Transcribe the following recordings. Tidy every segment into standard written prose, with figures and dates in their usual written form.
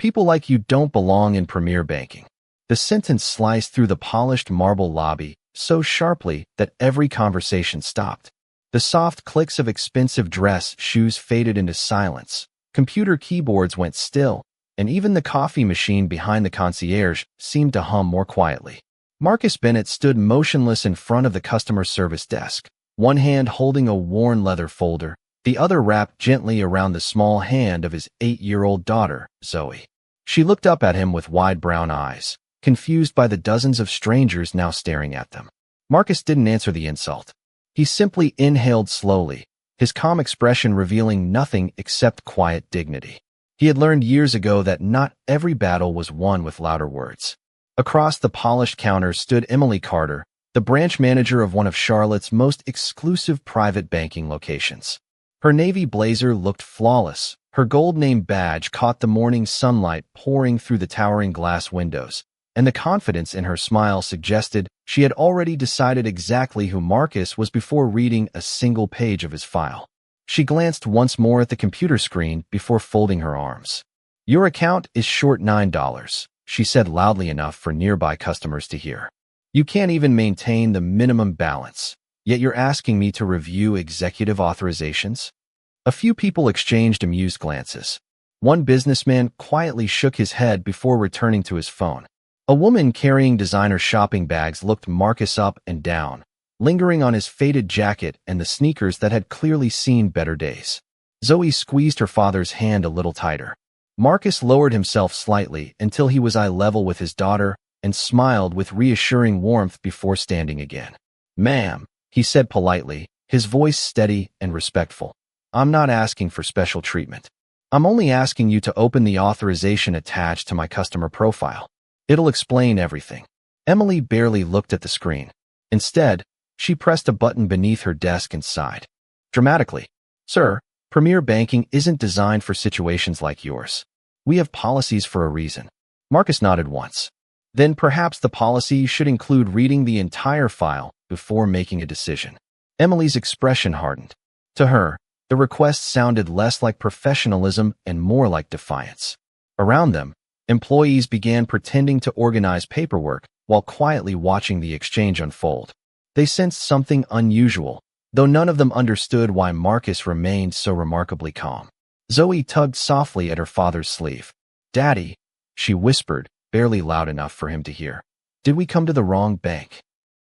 People like you don't belong in premier banking. The sentence sliced through the polished marble lobby so sharply that every conversation stopped. The soft clicks of expensive dress shoes faded into silence. Computer keyboards went still, and even the coffee machine behind the concierge seemed to hum more quietly. Marcus Bennett stood motionless in front of the customer service desk, one hand holding a worn leather folder, the other wrapped gently around the small hand of his 8-year-old daughter, Zoe. She looked up at him with wide brown eyes, confused by the dozens of strangers now staring at them. Marcus didn't answer the insult. He simply inhaled slowly, his calm expression revealing nothing except quiet dignity. He had learned years ago that not every battle was won with louder words. Across the polished counter stood Emily Carter, the branch manager of one of Charlotte's most exclusive private banking locations. Her navy blazer looked flawless. Her gold name badge caught the morning sunlight pouring through the towering glass windows, and the confidence in her smile suggested she had already decided exactly who Marcus was before reading a single page of his file. She glanced once more at the computer screen before folding her arms. "Your account is short $9, she said loudly enough for nearby customers to hear. "You can't even maintain the minimum balance, yet you're asking me to review executive authorizations?" A few people exchanged amused glances. One businessman quietly shook his head before returning to his phone. A woman carrying designer shopping bags looked Marcus up and down, lingering on his faded jacket and the sneakers that had clearly seen better days. Zoe squeezed her father's hand a little tighter. Marcus lowered himself slightly until he was eye level with his daughter and smiled with reassuring warmth before standing again. "Ma'am," he said politely, his voice steady and respectful. "I'm not asking for special treatment. I'm only asking you to open the authorization attached to my customer profile. It'll explain everything." Emily barely looked at the screen. Instead, she pressed a button beneath her desk and sighed. Dramatically, "Sir, Premier Banking isn't designed for situations like yours. We have policies for a reason." Marcus nodded once. "Then perhaps the policy should include reading the entire file before making a decision." Emily's expression hardened. To her, the request sounded less like professionalism and more like defiance. Around them, employees began pretending to organize paperwork while quietly watching the exchange unfold. They sensed something unusual, though none of them understood why Marcus remained so remarkably calm. Zoe tugged softly at her father's sleeve. "Daddy," she whispered, barely loud enough for him to hear. "Did we come to the wrong bank?"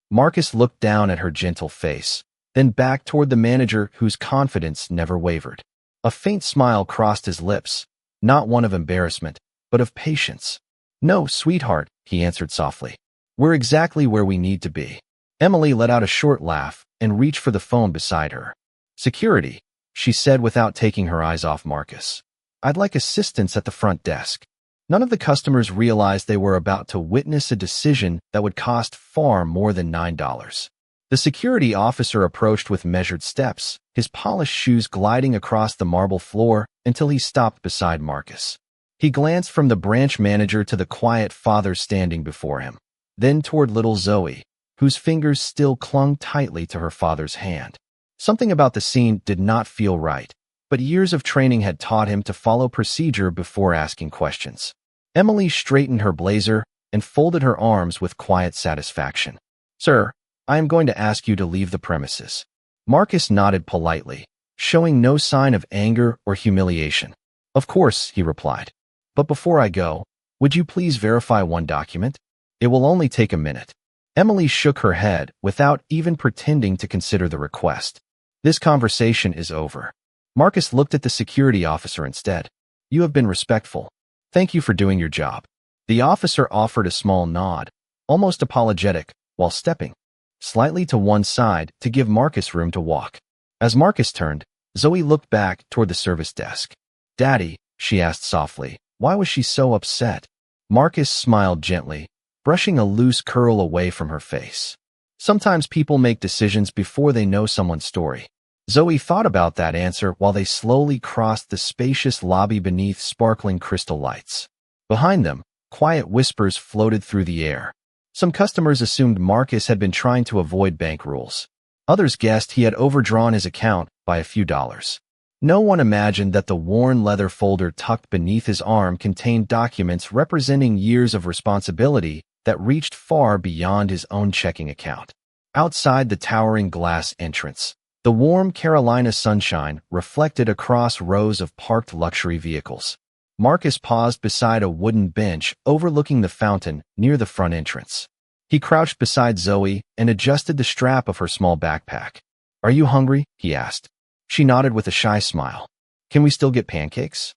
Marcus looked down at her gentle face, then back toward the manager whose confidence never wavered. A faint smile crossed his lips, not one of embarrassment, but of patience. "No, sweetheart," he answered softly. "We're exactly where we need to be." Emily let out a short laugh and reached for the phone beside her. "Security," she said without taking her eyes off Marcus. "I'd like assistance at the front desk." None of the customers realized they were about to witness a decision that would cost far more than $9. The security officer approached with measured steps, his polished shoes gliding across the marble floor until he stopped beside Marcus. He glanced from the branch manager to the quiet father standing before him, then toward little Zoe, whose fingers still clung tightly to her father's hand. Something about the scene did not feel right, but years of training had taught him to follow procedure before asking questions. Emily straightened her blazer and folded her arms with quiet satisfaction. "Sir, I am going to ask you to leave the premises." Marcus nodded politely, showing no sign of anger or humiliation. "Of course," he replied. "But before I go, would you please verify one document? It will only take a minute." Emily shook her head without even pretending to consider the request. "This conversation is over." Marcus looked at the security officer instead. "You have been respectful. Thank you for doing your job." The officer offered a small nod, almost apologetic, while stepping slightly to one side to give Marcus room to walk. As Marcus turned, Zoe looked back toward the service desk. "Daddy," she asked softly, "why was she so upset?" Marcus smiled gently, brushing a loose curl away from her face. "Sometimes people make decisions before they know someone's story." Zoe thought about that answer while they slowly crossed the spacious lobby beneath sparkling crystal lights. Behind them, quiet whispers floated through the air. Some customers assumed Marcus had been trying to avoid bank rules. Others guessed he had overdrawn his account by a few dollars. No one imagined that the worn leather folder tucked beneath his arm contained documents representing years of responsibility that reached far beyond his own checking account. Outside the towering glass entrance, the warm Carolina sunshine reflected across rows of parked luxury vehicles. Marcus paused beside a wooden bench overlooking the fountain near the front entrance. He crouched beside Zoe and adjusted the strap of her small backpack. "Are you hungry?" he asked. She nodded with a shy smile. "Can we still get pancakes?"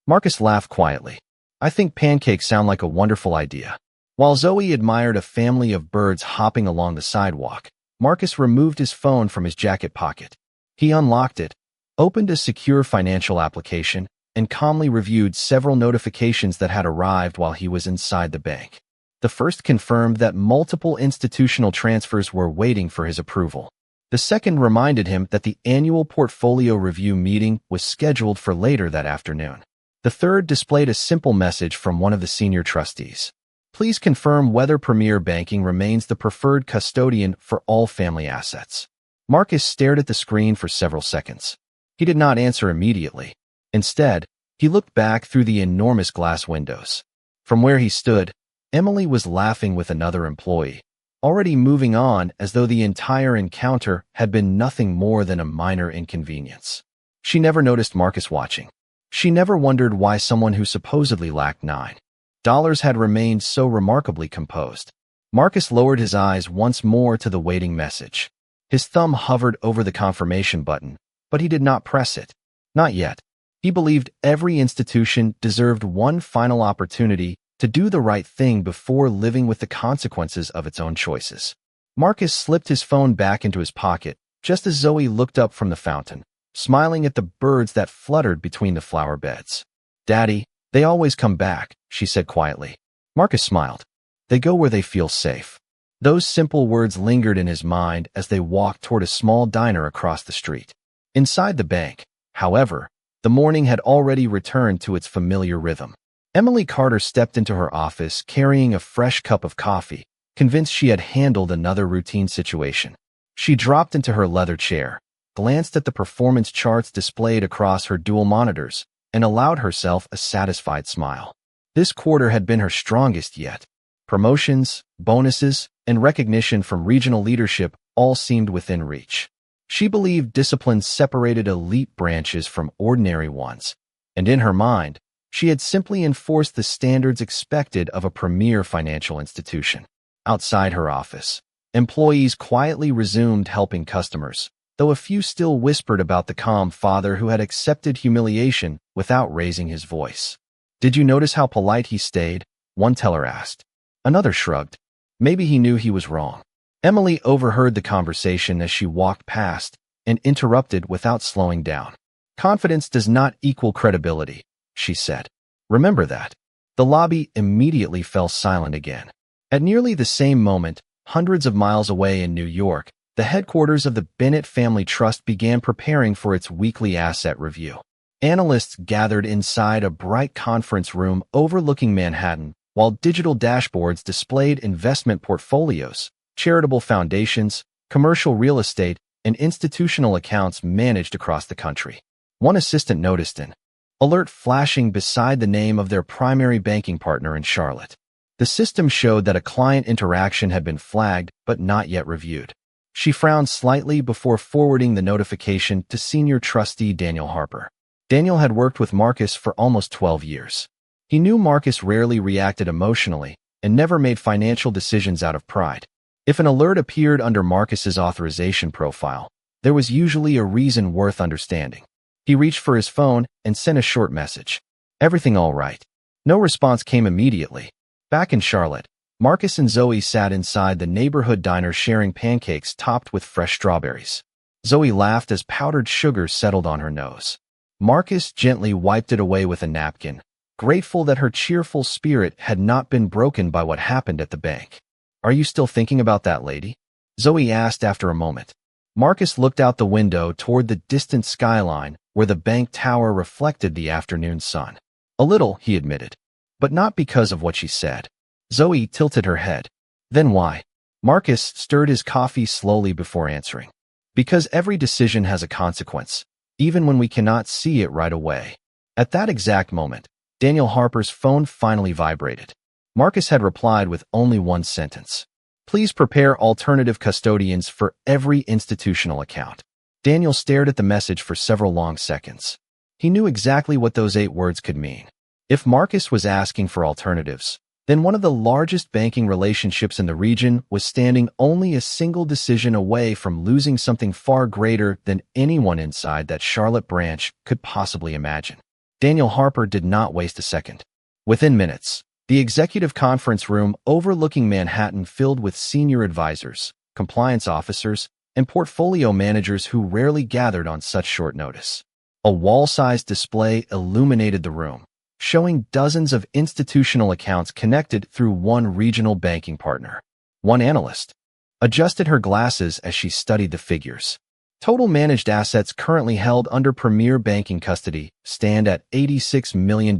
Marcus laughed quietly. "I think pancakes sound like a wonderful idea." While Zoe admired a family of birds hopping along the sidewalk, Marcus removed his phone from his jacket pocket. He unlocked it, opened a secure financial application, and calmly reviewed several notifications that had arrived while he was inside the bank. The first confirmed that multiple institutional transfers were waiting for his approval. The second reminded him that the annual portfolio review meeting was scheduled for later that afternoon. The third displayed a simple message from one of the senior trustees. "Please confirm whether Premier Banking remains the preferred custodian for all family assets." Marcus stared at the screen for several seconds. He did not answer immediately. Instead, he looked back through the enormous glass windows. From where he stood, Emily was laughing with another employee, already moving on as though the entire encounter had been nothing more than a minor inconvenience. She never noticed Marcus watching. She never wondered why someone who supposedly lacked $9 had remained so remarkably composed. Marcus lowered his eyes once more to the waiting message. His thumb hovered over the confirmation button, but he did not press it. Not yet. He believed every institution deserved one final opportunity to do the right thing before living with the consequences of its own choices. Marcus slipped his phone back into his pocket just as Zoe looked up from the fountain, smiling at the birds that fluttered between the flower beds. "Daddy, they always come back," she said quietly. Marcus smiled. "They go where they feel safe." Those simple words lingered in his mind as they walked toward a small diner across the street. Inside the bank, however, the morning had already returned to its familiar rhythm. Emily Carter stepped into her office carrying a fresh cup of coffee, convinced she had handled another routine situation. She dropped into her leather chair, glanced at the performance charts displayed across her dual monitors, and allowed herself a satisfied smile. This quarter had been her strongest yet. Promotions, bonuses, and recognition from regional leadership all seemed within reach. She believed discipline separated elite branches from ordinary ones, and in her mind, she had simply enforced the standards expected of a premier financial institution. Outside her office, employees quietly resumed helping customers, though a few still whispered about the calm father who had accepted humiliation without raising his voice. "Did you notice how polite he stayed?" one teller asked. Another shrugged. Maybe he knew he was wrong. Emily overheard the conversation as she walked past and interrupted without slowing down. "Confidence does not equal credibility," she said. "Remember that." The lobby immediately fell silent again. At nearly the same moment, hundreds of miles away in New York, the headquarters of the Bennett Family Trust began preparing for its weekly asset review. Analysts gathered inside a bright conference room overlooking Manhattan, while digital dashboards displayed investment portfolios, charitable foundations, commercial real estate, and institutional accounts managed across the country. One assistant noticed an alert flashing beside the name of their primary banking partner in Charlotte. The system showed that a client interaction had been flagged but not yet reviewed. She frowned slightly before forwarding the notification to senior trustee Daniel Harper. Daniel had worked with Marcus for almost 12 years. He knew Marcus rarely reacted emotionally and never made financial decisions out of pride. If an alert appeared under Marcus's authorization profile, there was usually a reason worth understanding. He reached for his phone and sent a short message. "Everything all right?" No response came immediately. Back in Charlotte, Marcus and Zoe sat inside the neighborhood diner sharing pancakes topped with fresh strawberries. Zoe laughed as powdered sugar settled on her nose. Marcus gently wiped it away with a napkin, grateful that her cheerful spirit had not been broken by what happened at the bank. "Are you still thinking about that lady?" Zoe asked after a moment. Marcus looked out the window toward the distant skyline where the bank tower reflected the afternoon sun. "A little," he admitted, "but not because of what she said." Zoe tilted her head. "Then why?" Marcus stirred his coffee slowly before answering. "Because every decision has a consequence, even when we cannot see it right away. At that exact moment, Daniel Harper's phone finally vibrated. Marcus had replied with only one sentence. Please prepare alternative custodians for every institutional account. Daniel stared at the message for several long seconds. He knew exactly what those 8 words could mean. If Marcus was asking for alternatives, then one of the largest banking relationships in the region was standing only a single decision away from losing something far greater than anyone inside that Charlotte branch could possibly imagine. Daniel Harper did not waste a second. Within minutes, the executive conference room overlooking Manhattan filled with senior advisors, compliance officers, and portfolio managers who rarely gathered on such short notice. A wall-sized display illuminated the room, showing dozens of institutional accounts connected through one regional banking partner. One analyst adjusted her glasses as she studied the figures. Total managed assets currently held under Premier Banking custody stand at $86 million,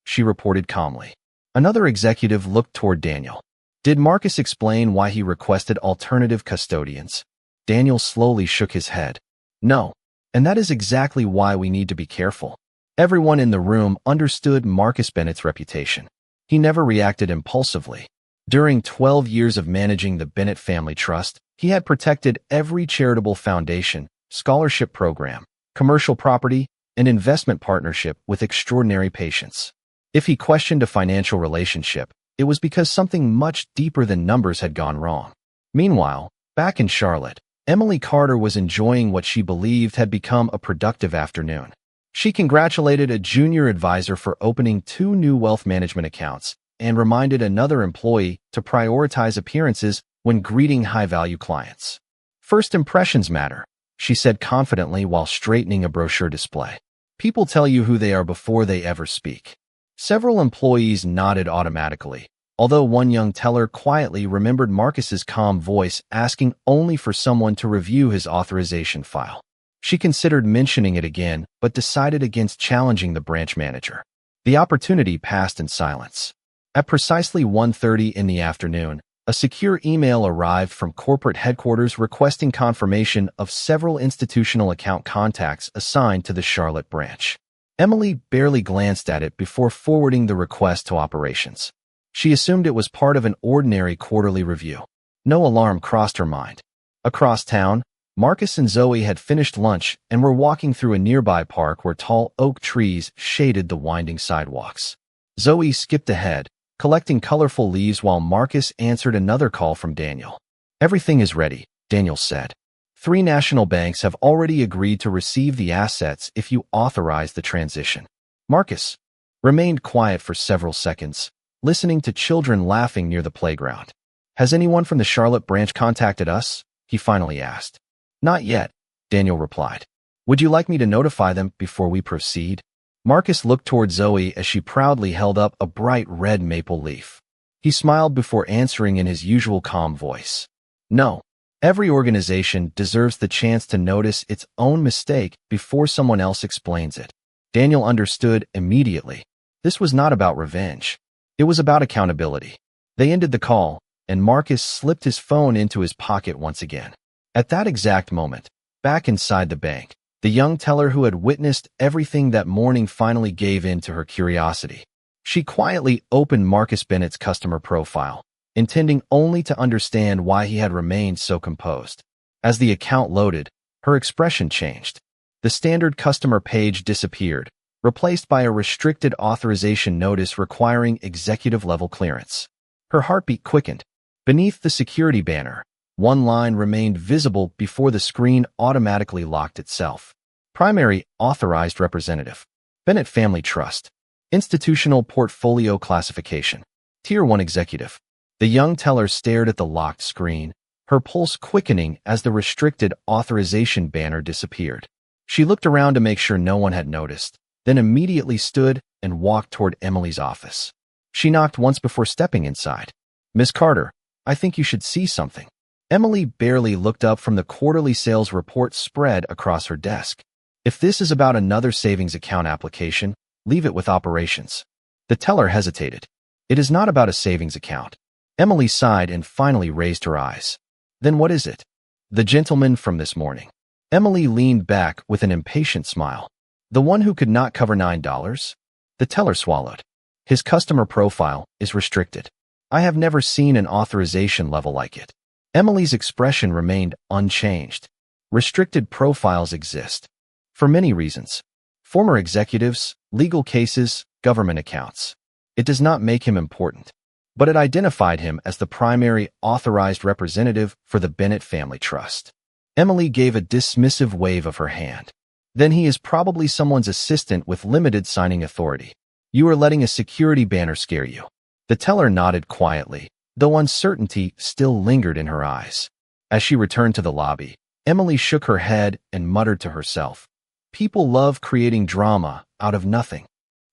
she reported calmly. Another executive looked toward Daniel. Did Marcus explain why he requested alternative custodians? Daniel slowly shook his head. No, and that is exactly why we need to be careful. Everyone in the room understood Marcus Bennett's reputation. He never reacted impulsively. During 12 years of managing the Bennett Family Trust, he had protected every charitable foundation, scholarship program, commercial property, and investment partnership with extraordinary patience. If he questioned a financial relationship, it was because something much deeper than numbers had gone wrong. Meanwhile, back in Charlotte, Emily Carter was enjoying what she believed had become a productive afternoon. She congratulated a junior advisor for opening 2 new wealth management accounts and reminded another employee to prioritize appearances when greeting high-value clients. First impressions matter, she said confidently while straightening a brochure display. People tell you who they are before they ever speak. Several employees nodded automatically, although one young teller quietly remembered Marcus's calm voice asking only for someone to review his authorization file. She considered mentioning it again, but decided against challenging the branch manager. The opportunity passed in silence. At precisely 1:30 in the afternoon, a secure email arrived from corporate headquarters requesting confirmation of several institutional account contacts assigned to the Charlotte branch. Emily barely glanced at it before forwarding the request to operations. She assumed it was part of an ordinary quarterly review. No alarm crossed her mind. Across town, Marcus and Zoe had finished lunch and were walking through a nearby park where tall oak trees shaded the winding sidewalks. Zoe skipped ahead, collecting colorful leaves while Marcus answered another call from Daniel. Everything is ready, Daniel said. 3 national banks have already agreed to receive the assets if you authorize the transition. Marcus remained quiet for several seconds, listening to children laughing near the playground. Has anyone from the Charlotte branch contacted us? He finally asked. Not yet, Daniel replied. Would you like me to notify them before we proceed? Marcus looked toward Zoe as she proudly held up a bright red maple leaf. He smiled before answering in his usual calm voice. No. Every organization deserves the chance to notice its own mistake before someone else explains it. Daniel understood immediately. This was not about revenge. It was about accountability. They ended the call, and Marcus slipped his phone into his pocket once again. At that exact moment, back inside the bank, the young teller who had witnessed everything that morning finally gave in to her curiosity. She quietly opened Marcus Bennett's customer profile, intending only to understand why he had remained so composed. As the account loaded, her expression changed. The standard customer page disappeared, replaced by a restricted authorization notice requiring executive-level clearance. Her heartbeat quickened. Beneath the security banner, one line remained visible before the screen automatically locked itself. Primary Authorized Representative. Bennett Family Trust. Institutional Portfolio Classification. Tier 1 Executive. The young teller stared at the locked screen, her pulse quickening as the restricted authorization banner disappeared. She looked around to make sure no one had noticed, then immediately stood and walked toward Emily's office. She knocked once before stepping inside. Miss Carter, I think you should see something. Emily barely looked up from the quarterly sales report spread across her desk. If this is about another savings account application, leave it with operations. The teller hesitated. It is not about a savings account. Emily sighed and finally raised her eyes. Then what is it? The gentleman from this morning. Emily leaned back with an impatient smile. The one who could not cover $9? The teller swallowed. His customer profile is restricted. I have never seen an authorization level like it. Emily's expression remained unchanged. Restricted profiles exist. For many reasons. Former executives, legal cases, government accounts. It does not make him important. But it identified him as the primary authorized representative for the Bennett Family Trust. Emily gave a dismissive wave of her hand. Then he is probably someone's assistant with limited signing authority. You are letting a security banner scare you. The teller nodded quietly, though uncertainty still lingered in her eyes. As she returned to the lobby, Emily shook her head and muttered to herself, "People love creating drama out of nothing."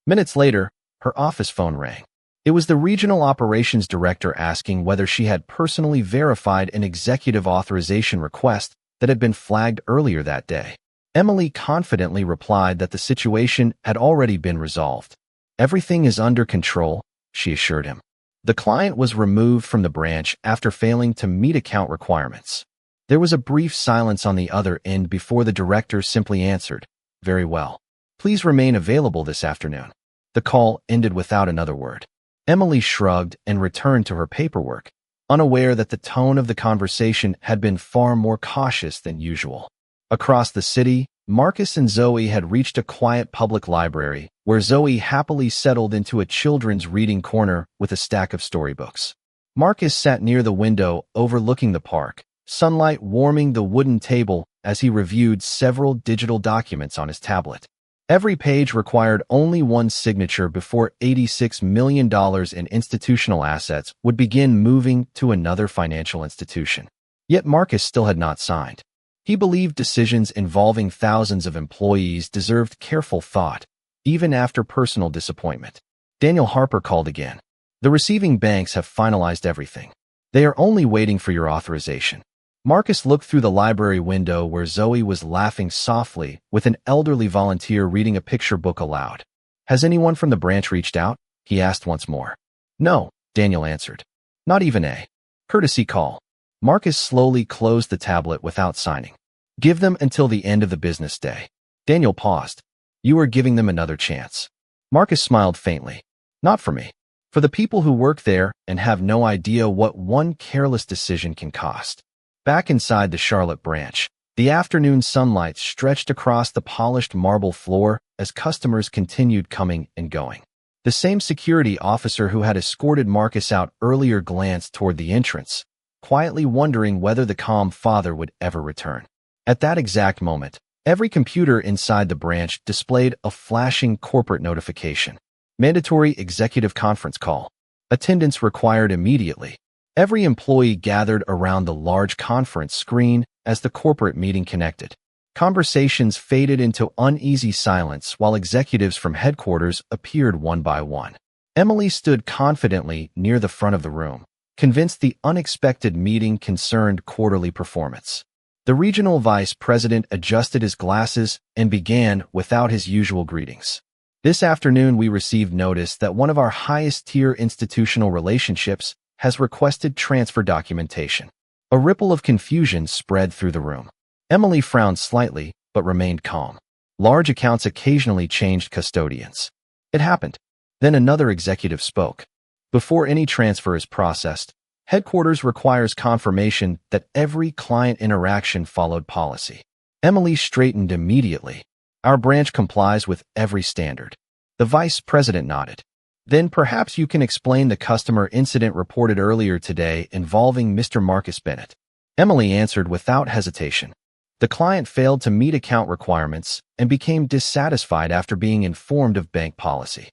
Minutes later, her office phone rang. It was the regional operations director asking whether she had personally verified an executive authorization request that had been flagged earlier that day. Emily confidently replied that the situation had already been resolved. "Everything is under control," she assured him. The client was removed from the branch after failing to meet account requirements. There was a brief silence on the other end before the director simply answered, "Very well. Please remain available this afternoon." The call ended without another word. Emily shrugged and returned to her paperwork, unaware that the tone of the conversation had been far more cautious than usual. Across the city, Marcus and Zoe had reached a quiet public library, where Zoe happily settled into a children's reading corner with a stack of storybooks. Marcus sat near the window overlooking the park, sunlight warming the wooden table as he reviewed several digital documents on his tablet. Every page required only one signature before $86 million in institutional assets would begin moving to another financial institution. Yet Marcus still had not signed. He believed decisions involving thousands of employees deserved careful thought, even after personal disappointment. Daniel Harper called again. "The receiving banks have finalized everything. They are only waiting for your authorization." Marcus looked through the library window where Zoe was laughing softly with an elderly volunteer reading a picture book aloud. "Has anyone from the branch reached out?" he asked once more. "No," Daniel answered. "Not even a courtesy call." Marcus slowly closed the tablet without signing. "Give them until the end of the business day." Daniel paused. "You are giving them another chance." Marcus smiled faintly. "Not for me. For the people who work there and have no idea what one careless decision can cost." Back inside the Charlotte branch, the afternoon sunlight stretched across the polished marble floor as customers continued coming and going. The same security officer who had escorted Marcus out earlier glanced toward the entrance, quietly wondering whether the calm father would ever return. At that exact moment, every computer inside the branch displayed a flashing corporate notification. Mandatory executive conference call. Attendance required immediately. Every employee gathered around the large conference screen as the corporate meeting connected. Conversations faded into uneasy silence while executives from headquarters appeared one by one. Emily stood confidently near the front of the room, convinced the unexpected meeting concerned quarterly performance. The regional vice president adjusted his glasses and began without his usual greetings. "This afternoon we received notice that one of our highest-tier institutional relationships has requested transfer documentation." A ripple of confusion spread through the room. Emily frowned slightly, but remained calm. Large accounts occasionally changed custodians. It happened. Then another executive spoke. "Before any transfer is processed, headquarters requires confirmation that every client interaction followed policy." Emily straightened immediately. "Our branch complies with every standard." The vice president nodded. "Then perhaps you can explain the customer incident reported earlier today involving Mr. Marcus Bennett." Emily answered without hesitation. "The client failed to meet account requirements and became dissatisfied after being informed of bank policy."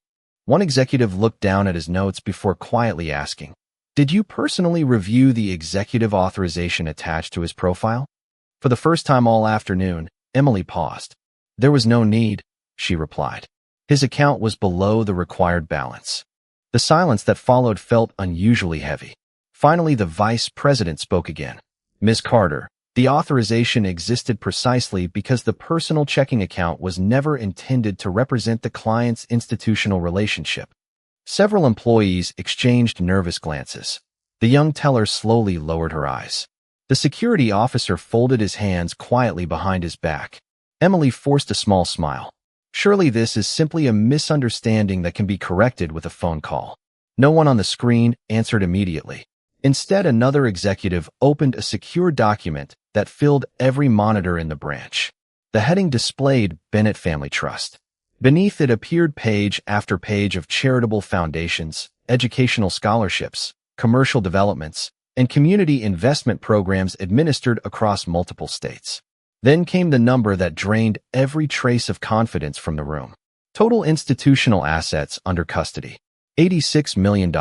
One executive looked down at his notes before quietly asking, "Did you personally review the executive authorization attached to his profile?" For the first time all afternoon, Emily paused. "There was no need," she replied. His account was below the required balance. The silence that followed felt unusually heavy. Finally, the vice president spoke again. "Ms. Carter, the authorization existed precisely because the personal checking account was never intended to represent the client's institutional relationship." Several employees exchanged nervous glances. The young teller slowly lowered her eyes. The security officer folded his hands quietly behind his back. Emily forced a small smile. Surely this is simply a misunderstanding that can be corrected with a phone call. No one on the screen answered immediately. Instead, another executive opened a secure document that filled every monitor in the branch. The heading displayed Bennett Family Trust. Beneath it appeared page after page of charitable foundations, educational scholarships, commercial developments, and community investment programs administered across multiple states. Then came the number that drained every trace of confidence from the room. Total institutional assets under custody: $86 million.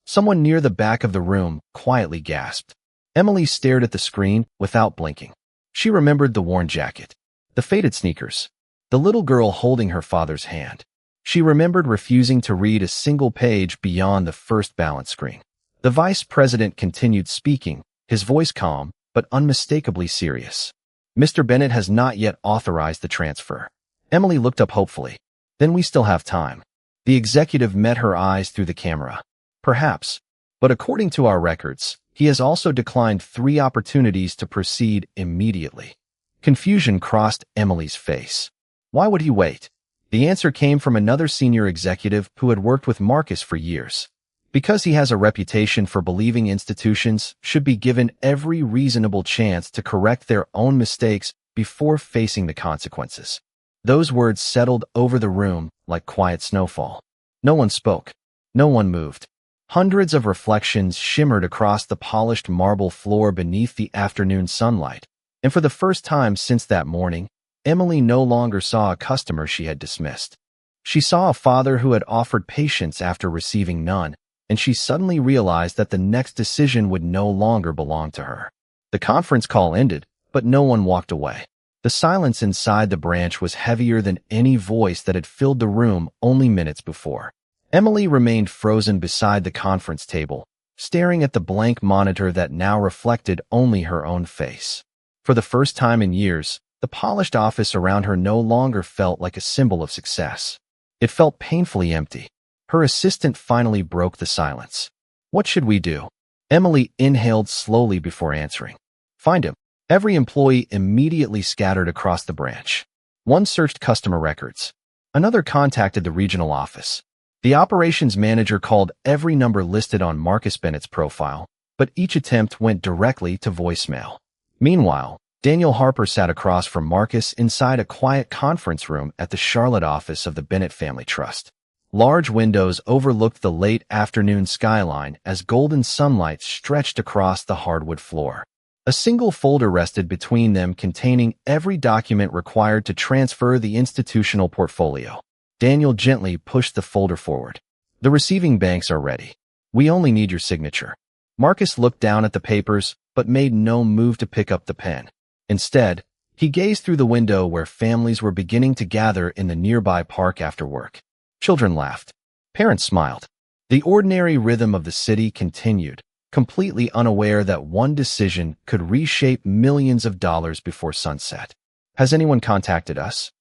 Someone near the back of the room quietly gasped. Emily stared at the screen without blinking. She remembered the worn jacket, the faded sneakers, the little girl holding her father's hand. She remembered refusing to read a single page beyond the first balance screen. The vice president continued speaking, his voice calm but unmistakably serious. Mr. Bennett has not yet authorized the transfer. Emily looked up hopefully. Then we still have time. The executive met her eyes through the camera. Perhaps. But according to our records, he has also declined 3 opportunities to proceed immediately. Confusion crossed Emily's face. Why would he wait? The answer came from another senior executive who had worked with Marcus for years. Because he has a reputation for believing institutions should be given every reasonable chance to correct their own mistakes before facing the consequences. Those words settled over the room like quiet snowfall. No one spoke. No one moved. Hundreds of reflections shimmered across the polished marble floor beneath the afternoon sunlight. And for the first time since that morning, Emily no longer saw a customer she had dismissed. She saw a father who had offered patience after receiving none, and she suddenly realized that the next decision would no longer belong to her. The conference call ended, but no one walked away. The silence inside the branch was heavier than any voice that had filled the room only minutes before. Emily remained frozen beside the conference table, staring at the blank monitor that now reflected only her own face. For the first time in years, the polished office around her no longer felt like a symbol of success. It felt painfully empty. Her assistant finally broke the silence. What should we do? Emily inhaled slowly before answering. Find him. Every employee immediately scattered across the branch. One searched customer records. Another contacted the regional office. The operations manager called every number listed on Marcus Bennett's profile, but each attempt went directly to voicemail. Meanwhile, Daniel Harper sat across from Marcus inside a quiet conference room at the Charlotte office of the Bennett Family Trust. Large windows overlooked the late afternoon skyline as golden sunlight stretched across the hardwood floor. A single folder rested between them containing every document required to transfer the institutional portfolio. Daniel gently pushed the folder forward. The receiving banks are ready. We only need your signature. Marcus looked down at the papers, but made no move to pick up the pen. Instead, he gazed through the window where families were beginning to gather in the nearby park after work. Children laughed. Parents smiled. The ordinary rhythm of the city continued, completely unaware that one decision could reshape millions of dollars before sunset. Has anyone contacted us?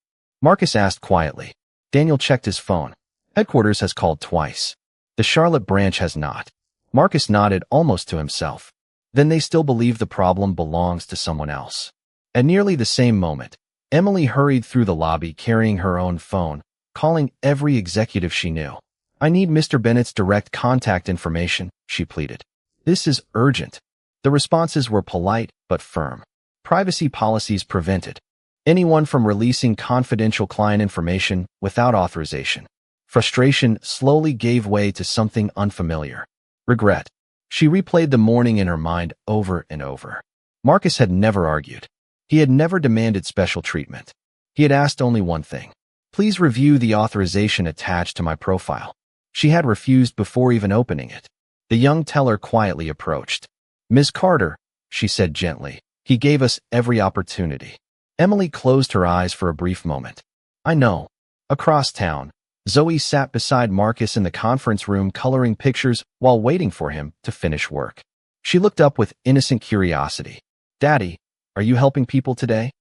Marcus asked quietly. Daniel checked his phone. Headquarters has called twice. The Charlotte branch has not. Marcus nodded almost to himself. Then they still believe the problem belongs to someone else. At nearly the same moment, Emily hurried through the lobby carrying her own phone, calling every executive she knew. I need Mr. Bennett's direct contact information, she pleaded. This is urgent. The responses were polite but firm. Privacy policies prevented anyone from releasing confidential client information without authorization. Frustration slowly gave way to something unfamiliar. Regret. She replayed the morning in her mind over and over. Marcus had never argued. He had never demanded special treatment. He had asked only one thing. Please review the authorization attached to my profile. She had refused before even opening it. The young teller quietly approached. Ms. Carter, she said gently, he gave us every opportunity. Emily closed her eyes for a brief moment. I know. Across town, Zoe sat beside Marcus in the conference room coloring pictures while waiting for him to finish work. She looked up with innocent curiosity. Daddy, are you helping people today?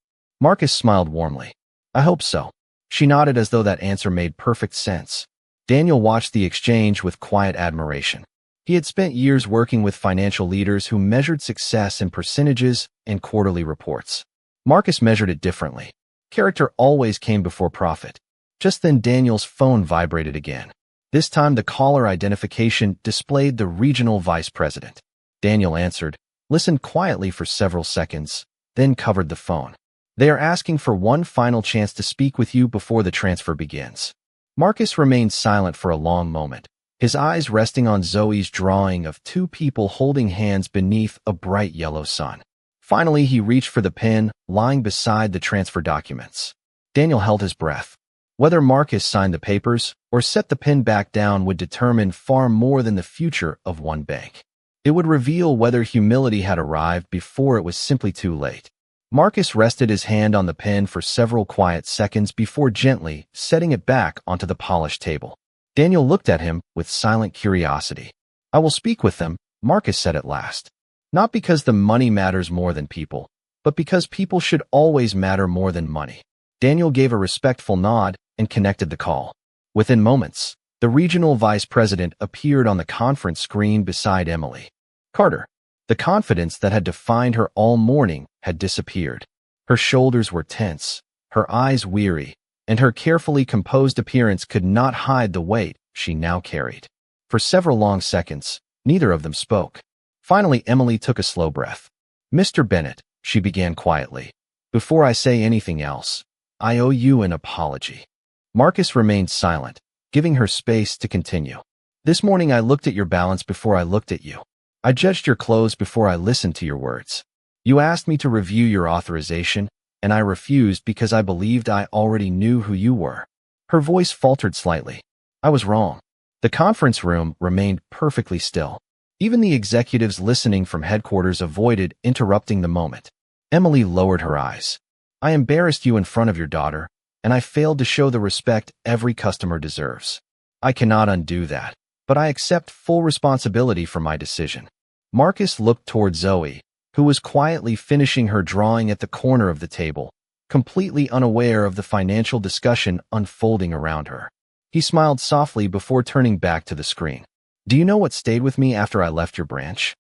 Marcus smiled warmly. I hope so. She nodded as though that answer made perfect sense. Daniel watched the exchange with quiet admiration. He had spent years working with financial leaders who measured success in percentages and quarterly reports. Marcus measured it differently. Character always came before profit. Just then Daniel's phone vibrated again. This time the caller identification displayed the regional vice president. Daniel answered, listened quietly for several seconds, then covered the phone. They are asking for one final chance to speak with you before the transfer begins. Marcus remained silent for a long moment, his eyes resting on Zoe's drawing of two people holding hands beneath a bright yellow sun. Finally, he reached for the pen lying beside the transfer documents. Daniel held his breath. Whether Marcus signed the papers or set the pen back down would determine far more than the future of one bank. It would reveal whether humility had arrived before it was simply too late. Marcus rested his hand on the pen for several quiet seconds before gently setting it back onto the polished table. Daniel looked at him with silent curiosity. I will speak with them, Marcus said at last. Not because the money matters more than people, but because people should always matter more than money. Daniel gave a respectful nod and connected the call. Within moments, the regional vice president appeared on the conference screen beside Emily. Carter. The confidence that had defined her all morning had disappeared. Her shoulders were tense, her eyes weary, and her carefully composed appearance could not hide the weight she now carried. For several long seconds, neither of them spoke. Finally, Emily took a slow breath. Mr. Bennett, she began quietly. Before I say anything else, I owe you an apology. Marcus remained silent, giving her space to continue. This morning I looked at your balance before I looked at you. I judged your clothes before I listened to your words. You asked me to review your authorization, and I refused because I believed I already knew who you were. Her voice faltered slightly. I was wrong. The conference room remained perfectly still. Even the executives listening from headquarters avoided interrupting the moment. Emily lowered her eyes. I embarrassed you in front of your daughter, and I failed to show the respect every customer deserves. I cannot undo that, but I accept full responsibility for my decision. Marcus looked toward Zoe, who was quietly finishing her drawing at the corner of the table, completely unaware of the financial discussion unfolding around her. He smiled softly before turning back to the screen. Do you know what stayed with me after I left your branch?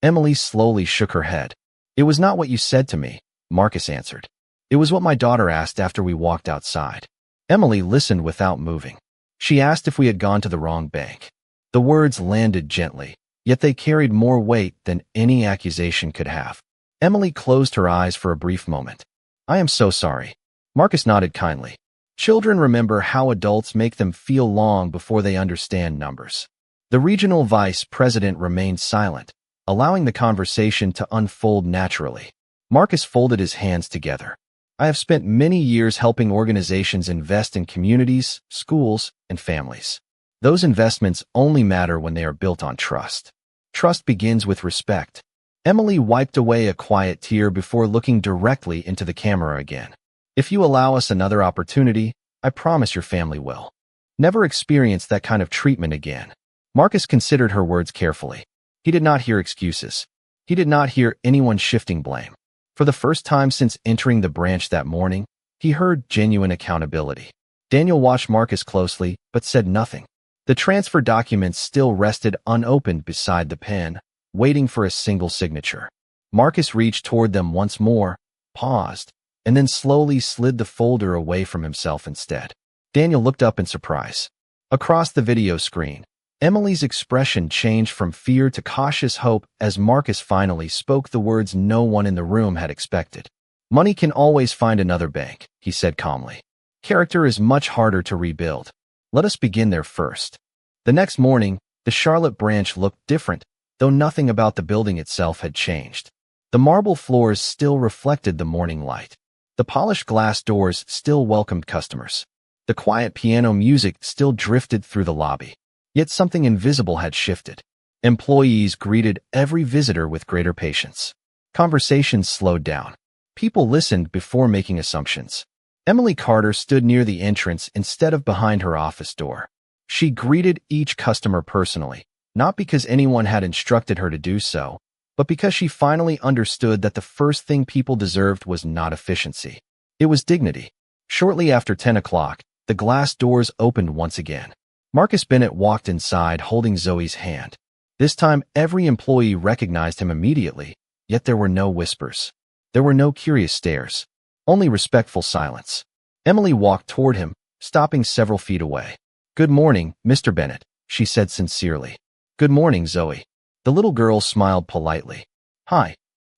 Emily slowly shook her head. It was not what you said to me, Marcus answered. It was what my daughter asked after we walked outside. Emily listened without moving. She asked if we had gone to the wrong bank. The words landed gently, yet they carried more weight than any accusation could have. Emily closed her eyes for a brief moment. I am so sorry. Marcus nodded kindly. Children remember how adults make them feel long before they understand numbers. The regional vice president remained silent, allowing the conversation to unfold naturally. Marcus folded his hands together. I have spent many years helping organizations invest in communities, schools, and families. Those investments only matter when they are built on trust. Trust begins with respect. Emily wiped away a quiet tear before looking directly into the camera again. If you allow us another opportunity, I promise your family will never experience that kind of treatment again. Marcus considered her words carefully. He did not hear excuses. He did not hear anyone shifting blame. For the first time since entering the branch that morning, he heard genuine accountability. Daniel watched Marcus closely, but said nothing. The transfer documents still rested unopened beside the pen, waiting for a single signature. Marcus reached toward them once more, paused, and then slowly slid the folder away from himself instead. Daniel looked up in surprise. Across the video screen, Emily's expression changed from fear to cautious hope as Marcus finally spoke the words no one in the room had expected. Money can always find another bank, he said calmly. Character is much harder to rebuild. Let us begin there first. The next morning, the Charlotte branch looked different, though nothing about the building itself had changed. The marble floors still reflected the morning light. The polished glass doors still welcomed customers. The quiet piano music still drifted through the lobby. Yet something invisible had shifted. Employees greeted every visitor with greater patience. Conversations slowed down. People listened before making assumptions. Emily Carter stood near the entrance instead of behind her office door. She greeted each customer personally, not because anyone had instructed her to do so, but because she finally understood that the first thing people deserved was not efficiency. It was dignity. Shortly after 10 o'clock, the glass doors opened once again. Marcus Bennett walked inside holding Zoe's hand. This time, every employee recognized him immediately, yet there were no whispers. There were no curious stares, only respectful silence. Emily walked toward him, stopping several feet away. "Good morning, Mr. Bennett," she said sincerely. "Good morning, Zoe." The little girl smiled politely. "Hi."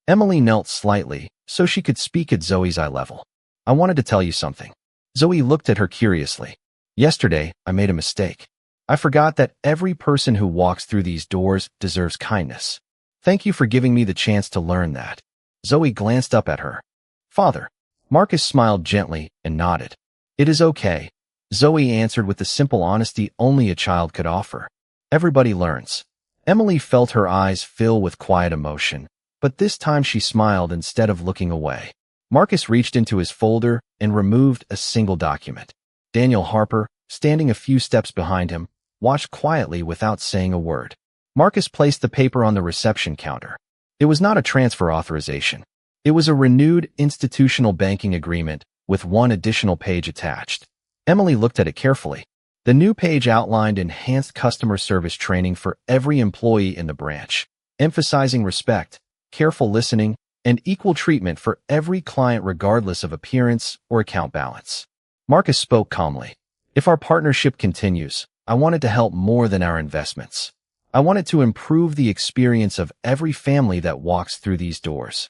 Emily knelt slightly, so she could speak at Zoe's eye level. "I wanted to tell you something." Zoe looked at her curiously. "Yesterday, I made a mistake. I forgot that every person who walks through these doors deserves kindness. Thank you for giving me the chance to learn that." Zoe glanced up at her father. Marcus smiled gently and nodded. "It is okay," Zoe answered with the simple honesty only a child could offer. "Everybody learns." Emily felt her eyes fill with quiet emotion, but this time she smiled instead of looking away. Marcus reached into his folder and removed a single document. Daniel Harper, standing a few steps behind him, watched quietly without saying a word. Marcus placed the paper on the reception counter. It was not a transfer authorization. It was a renewed institutional banking agreement with one additional page attached. Emily looked at it carefully. The new page outlined enhanced customer service training for every employee in the branch, emphasizing respect, careful listening, and equal treatment for every client regardless of appearance or account balance. Marcus spoke calmly. "If our partnership continues, I wanted to help more than our investments. I wanted to improve the experience of every family that walks through these doors."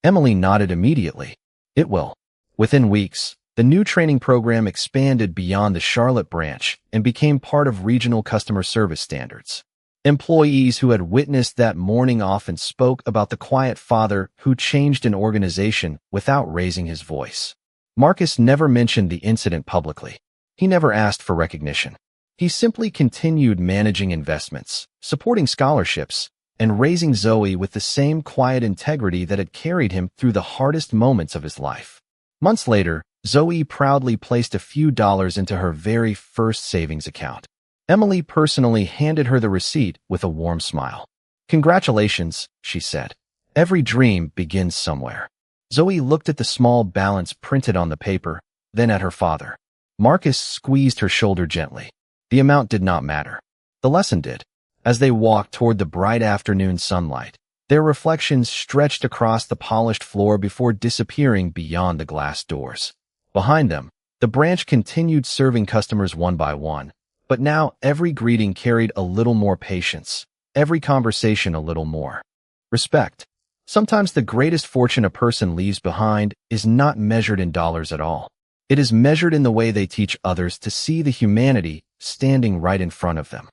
Emily nodded immediately. "It will." Within weeks, the new training program expanded beyond the Charlotte branch and became part of regional customer service standards. Employees who had witnessed that morning often spoke about the quiet father who changed an organization without raising his voice. Marcus never mentioned the incident publicly. He never asked for recognition. He simply continued managing investments, supporting scholarships, and raising Zoe with the same quiet integrity that had carried him through the hardest moments of his life. Months later, Zoe proudly placed a few dollars into her very first savings account. Emily personally handed her the receipt with a warm smile. "Congratulations," she said. "Every dream begins somewhere." Zoe looked at the small balance printed on the paper, then at her father. Marcus squeezed her shoulder gently. The amount did not matter. The lesson did. As they walked toward the bright afternoon sunlight, their reflections stretched across the polished floor before disappearing beyond the glass doors. Behind them, the branch continued serving customers one by one, but now every greeting carried a little more patience, every conversation a little more respect. Sometimes the greatest fortune a person leaves behind is not measured in dollars at all. It is measured in the way they teach others to see the humanity standing right in front of them.